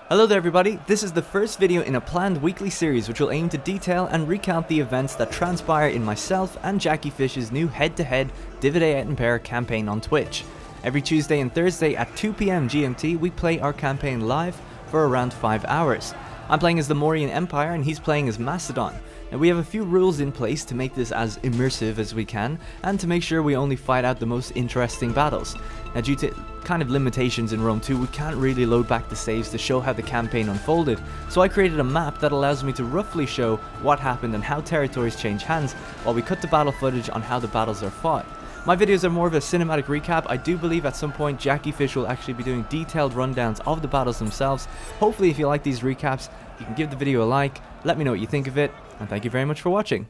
Hello there everybody, this is the first video in a planned weekly series which will aim to detail and recount the events that transpire in myself and JackieFish's new head-to-head Divide et Impera campaign on Twitch. Every Tuesday and Thursday at 2 PM GMT we play our campaign live for around 5 hours. I'm playing as the Mauryan Empire and he's playing as Macedon. Now we have a few rules in place to make this as immersive as we can and to make sure we only fight out the most interesting battles. Now due to kind of limitations in Rome 2, we can't really load back the saves to show how the campaign unfolded, so I created a map that allows me to roughly show what happened and how territories change hands while we cut the battle footage on how the battles are fought. My videos are more of a cinematic recap. I do believe at some point JackieFish will actually be doing detailed rundowns of the battles themselves. Hopefully if you like these recaps, you can give the video a like, let me know what you think of it, and thank you very much for watching.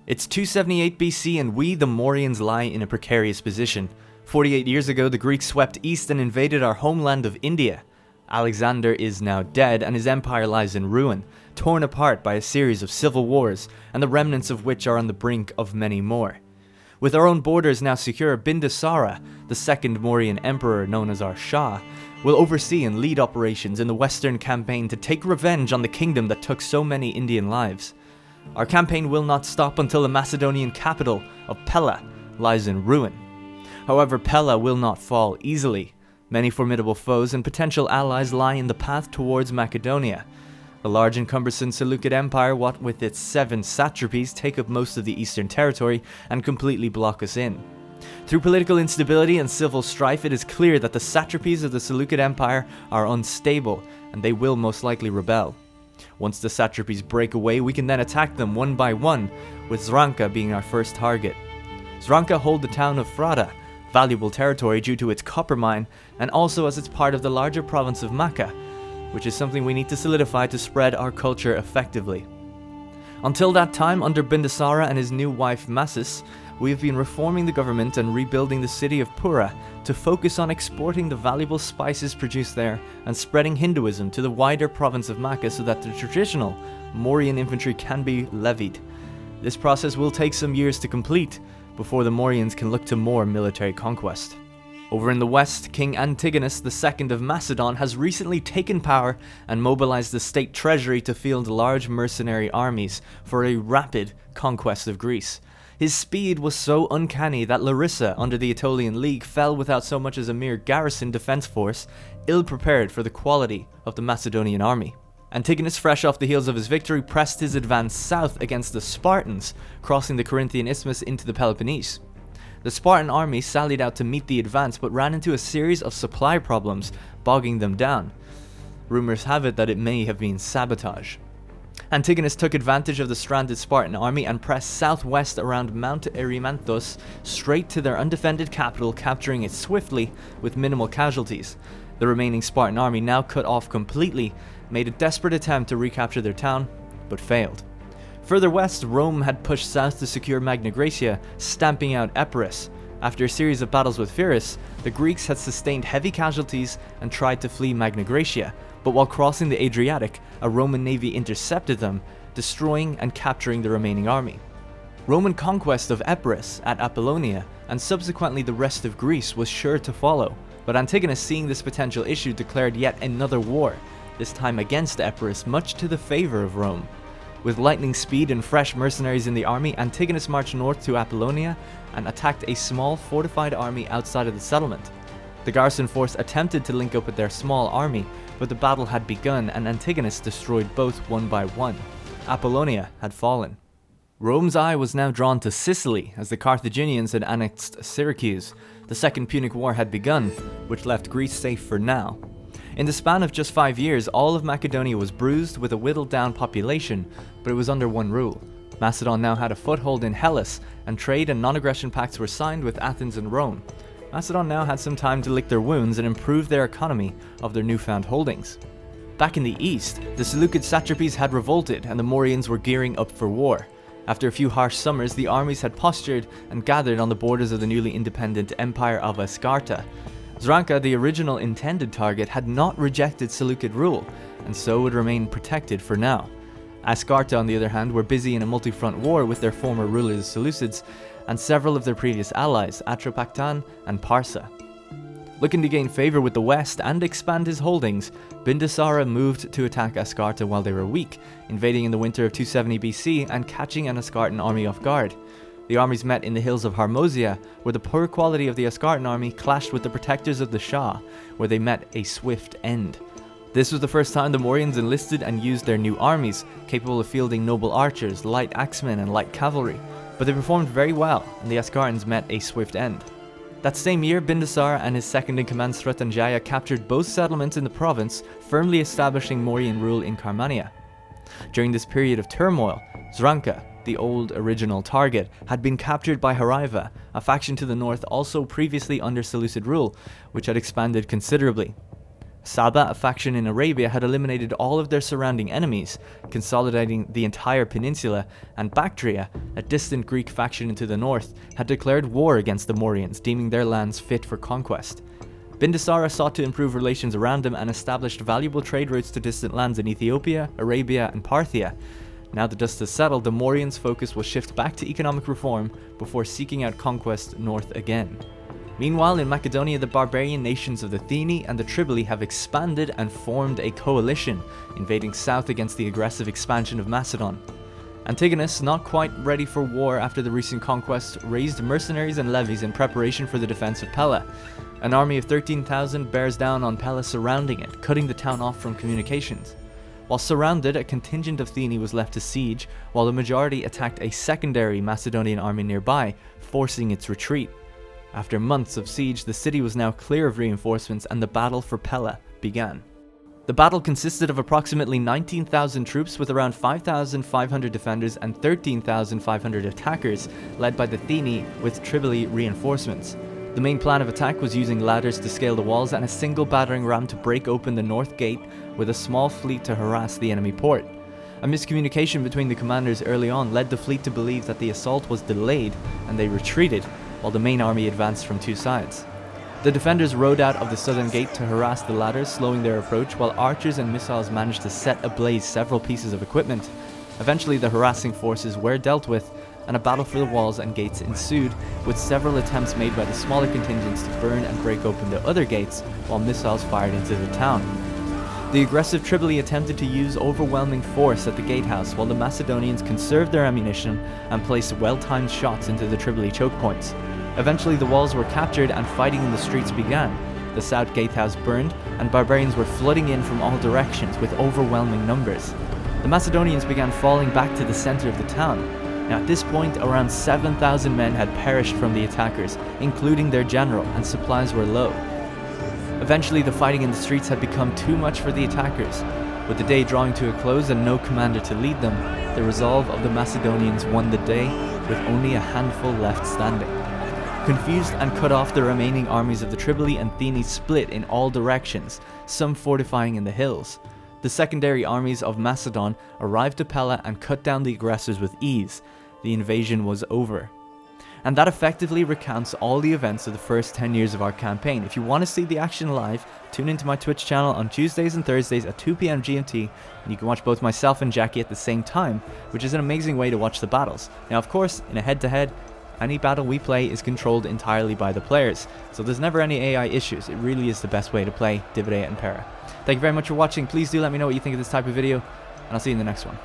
It's 278 BC and we, the Mauryans, lie in a precarious position. 48 years ago, the Greeks swept east and invaded our homeland of India. Alexander is now dead and his empire lies in ruin, torn apart by a series of civil wars, and the remnants of which are on the brink of many more. With our own borders now secure, Bindusara, the second Mauryan emperor known as our Shah, will oversee and lead operations in the western campaign to take revenge on the kingdom that took so many Indian lives. Our campaign will not stop until the Macedonian capital of Pella lies in ruin. However, Pella will not fall easily. Many formidable foes and potential allies lie in the path towards Macedonia. The large and cumbersome Seleucid Empire, what with its 7 satrapies, take up most of the eastern territory and completely block us in. Through political instability and civil strife, it is clear that the satrapies of the Seleucid Empire are unstable, and they will most likely rebel. Once the satrapies break away, we can then attack them one by one, with Zranka being our first target. Zranka hold the town of Frada, valuable territory due to its copper mine, and also as it's part of the larger province of Maca, which is something we need to solidify to spread our culture effectively. Until that time, under Bindusara and his new wife Massis, we have been reforming the government and rebuilding the city of Pura to focus on exporting the valuable spices produced there and spreading Hinduism to the wider province of Maca so that the traditional Mauryan infantry can be levied. This process will take some years to complete before the Mauryans can look to more military conquest. Over in the west, King Antigonus II of Macedon has recently taken power and mobilized the state treasury to field large mercenary armies for a rapid conquest of Greece. His speed was so uncanny that Larissa under the Aetolian League fell without so much as a mere garrison defense force, ill-prepared for the quality of the Macedonian army. Antigonus, fresh off the heels of his victory, pressed his advance south against the Spartans, crossing the Corinthian Isthmus into the Peloponnese. The Spartan army sallied out to meet the advance but ran into a series of supply problems, bogging them down. Rumors have it that it may have been sabotage. Antigonus took advantage of the stranded Spartan army and pressed southwest around Mount Erymanthus straight to their undefended capital, capturing it swiftly with minimal casualties. The remaining Spartan army, now cut off completely, made a desperate attempt to recapture their town, but failed. Further west, Rome had pushed south to secure Magna Graecia, stamping out Epirus. After a series of battles with Pyrrhus, the Greeks had sustained heavy casualties and tried to flee Magna Graecia, but while crossing the Adriatic, a Roman navy intercepted them, destroying and capturing the remaining army. Roman conquest of Epirus at Apollonia, and subsequently the rest of Greece, was sure to follow, but Antigonus, seeing this potential issue, declared yet another war, this time against Epirus, much to the favor of Rome. With lightning speed and fresh mercenaries in the army, Antigonus marched north to Apollonia and attacked a small fortified army outside of the settlement. The garrison force attempted to link up with their small army, but the battle had begun and Antigonus destroyed both one by one. Apollonia had fallen. Rome's eye was now drawn to Sicily as the Carthaginians had annexed Syracuse. The Second Punic War had begun, which left Greece safe for now. In the span of just 5 years, all of Macedonia was bruised with a whittled down population, but it was under one rule. Macedon now had a foothold in Hellas, and trade and non-aggression pacts were signed with Athens and Rome. Macedon now had some time to lick their wounds and improve their economy of their newfound holdings. Back in the east, the Seleucid satrapies had revolted and the Mauryans were gearing up for war. After a few harsh summers, the armies had postured and gathered on the borders of the newly independent Empire of Ascarta. Zranka, the original intended target, had not rejected Seleucid rule, and so would remain protected for now. Ascarta, on the other hand, were busy in a multi-front war with their former rulers, Seleucids, and several of their previous allies, Atropatene and Parsa. Looking to gain favour with the West and expand his holdings, Bindusara moved to attack Ascarta while they were weak, invading in the winter of 270 BC and catching an Ascartan army off guard. The armies met in the hills of Harmosia, where the poor quality of the Ascartan army clashed with the protectors of the Shah, where they met a swift end. This was the first time the Mauryans enlisted and used their new armies, capable of fielding noble archers, light axemen and light cavalry, but they performed very well, and the Ascartans met a swift end. That same year, Bindusara and his second-in-command Sratanjaya captured both settlements in the province, firmly establishing Mauryan rule in Carmania. During this period of turmoil, Zranka, the old original target, had been captured by Haraiva, a faction to the north also previously under Seleucid rule, which had expanded considerably. Saba, a faction in Arabia, had eliminated all of their surrounding enemies, consolidating the entire peninsula, and Bactria, a distant Greek faction into the north, had declared war against the Mauryans, deeming their lands fit for conquest. Bindusara sought to improve relations around them and established valuable trade routes to distant lands in Ethiopia, Arabia, and Parthia. Now the dust has settled, the Mauryans' focus will shift back to economic reform before seeking out conquest north again. Meanwhile, in Macedonia, the barbarian nations of the Theni and the Triboli have expanded and formed a coalition, invading south against the aggressive expansion of Macedon. Antigonus, not quite ready for war after the recent conquest, raised mercenaries and levies in preparation for the defense of Pella. An army of 13,000 bears down on Pella, surrounding it, cutting the town off from communications. While surrounded, a contingent of Theni was left to siege, while the majority attacked a secondary Macedonian army nearby, forcing its retreat. After months of siege, the city was now clear of reinforcements and the battle for Pella began. The battle consisted of approximately 19,000 troops with around 5,500 defenders and 13,500 attackers, led by the Theni with Triboli reinforcements. The main plan of attack was using ladders to scale the walls and a single battering ram to break open the north gate with a small fleet to harass the enemy port. A miscommunication between the commanders early on led the fleet to believe that the assault was delayed and they retreated, while the main army advanced from two sides. The defenders rode out of the southern gate to harass the ladders, slowing their approach, while archers and missiles managed to set ablaze several pieces of equipment. Eventually the harassing forces were dealt with, and a battle for the walls and gates ensued, with several attempts made by the smaller contingents to burn and break open the other gates, while missiles fired into the town. The aggressive Triboli attempted to use overwhelming force at the gatehouse, while the Macedonians conserved their ammunition and placed well-timed shots into the Triboli choke points. Eventually the walls were captured and fighting in the streets began. The south gatehouse burned, and barbarians were flooding in from all directions with overwhelming numbers. The Macedonians began falling back to the center of the town. Now at this point, around 7,000 men had perished from the attackers, including their general, and supplies were low. Eventually the fighting in the streets had become too much for the attackers. With the day drawing to a close and no commander to lead them, the resolve of the Macedonians won the day, with only a handful left standing. Confused and cut off, the remaining armies of the Triboli and Theni split in all directions, some fortifying in the hills. The secondary armies of Macedon arrived to Pella and cut down the aggressors with ease. The invasion was over. And that effectively recounts all the events of the first 10 years of our campaign. If you want to see the action live, tune into my Twitch channel on Tuesdays and Thursdays at 2 PM GMT, and you can watch both myself and Jackie at the same time, which is an amazing way to watch the battles. Now of course, in a head-to-head, any battle we play is controlled entirely by the players, so there's never any AI issues. It really is the best way to play Dividend at Impera. Thank you very much for watching. Please do let me know what you think of this type of video, and I'll see you in the next one.